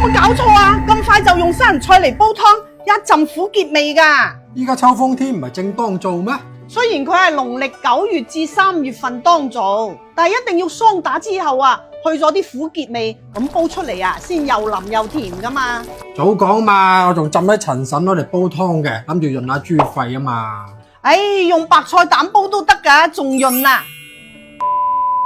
冇搞錯啊？咁快就用生人菜嚟煲湯，一陣苦澀味㗎。依家秋風天唔係正當造咩？雖然佢係農曆9月至3月份當造，但係一定要霜打之後啊，去咗啲苦澀味，咁煲出嚟啊，先又腍又甜㗎嘛。早講嘛，我仲浸喺陳腎攞嚟煲湯嘅，諗住潤下豬肺啊嘛。唉，用白菜膽煲都得㗎，仲潤啊！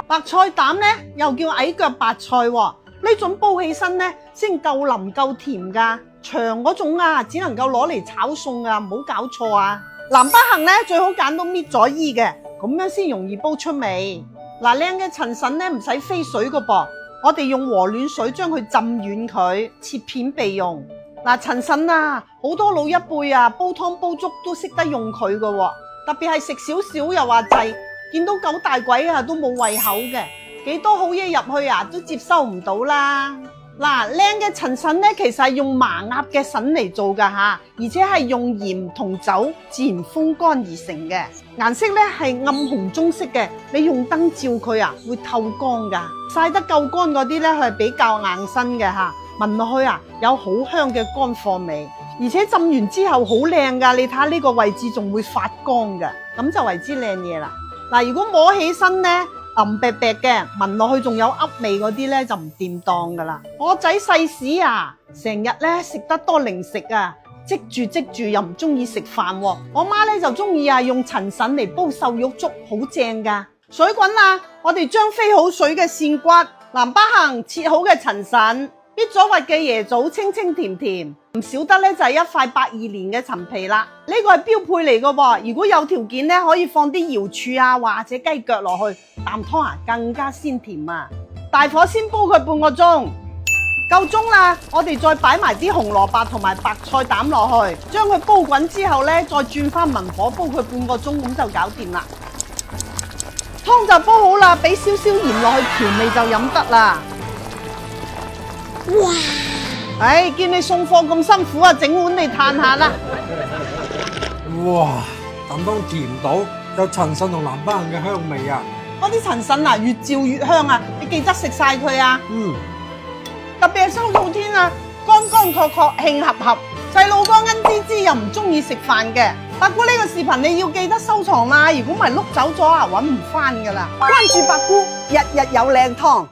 白菜膽呢，又叫矮腳白菜喎，呢種煲起身呢，先夠腍夠甜㗎。長嗰種啊，只能夠攞嚟炒餸啊，唔好搞錯啊！南北杏呢，最好揀到搣咗衣嘅，咁樣先容易煲出味。嗱，靚嘅陳腎呢，唔使飛水㗎噃，我哋用和暖水將佢浸軟佢，切片備用。嗱，陳腎啊，好多老一輩啊，煲湯煲粥都識得用佢㗎喎，特別係食少少又話滯，見到九大鬼啊都冇胃口嘅，幾多好嘢入去啊都接收唔到啦。嗱，靚嘅陳腎咧，其實係用麻鴨嘅腎嚟做㗎吓，而且係用鹽同酒自然風乾而成嘅，顏色咧係暗紅棕色嘅，你用燈照佢啊會透光㗎，曬得夠乾嗰啲咧佢係比較硬身嘅吓，聞落去啊有好香嘅乾貨味，而且浸完之後好靚㗎，你睇下呢個位置仲會發光㗎，咁就為之靚嘢啦。嗱，如果摸起身咧，腍白白嘅，聞落去仲有噏味嗰啲咧就唔掂當噶啦。我仔細屎啊，成日咧食得多零食啊，積住又唔中意食飯喎。我媽咧就中意啊用陳腎嚟煲瘦肉粥，好正噶。水滾啦，我哋將飛好水嘅扇骨、南北杏切好嘅陳腎、搣咗核嘅椰棗，清清甜甜。唔少得咧就係一塊82年嘅陳皮啦，呢個係標配嚟嘅喎。如果有條件咧，可以放啲瑤柱啊或者雞腳落去，啖湯啊更加鮮甜啊！大火先煲佢半個鐘，夠鐘啦，我哋再擺埋啲紅蘿蔔同埋白菜膽落去，將佢煲滾之後咧，再轉翻文火煲佢半個鐘，咁就搞掂啦。湯就煲好啦，俾少少鹽落去調味就飲得啦。哇！唉，見你送貨咁辛苦啊，整碗你嘆下啦。哇，啖湯甜到，有陳腎同南北杏嘅香味啊！嗰啲陳腎啊，越嚼越香啊！你記得食晒佢啊！特別係收燥天啊，乾乾確確，慶合合。細路哥恩滋滋又唔中意食飯嘅，八姑呢個視頻你要記得收藏啦，如果唔係碌走咗啊，揾唔翻噶啦。關注八姑，日日有靚湯。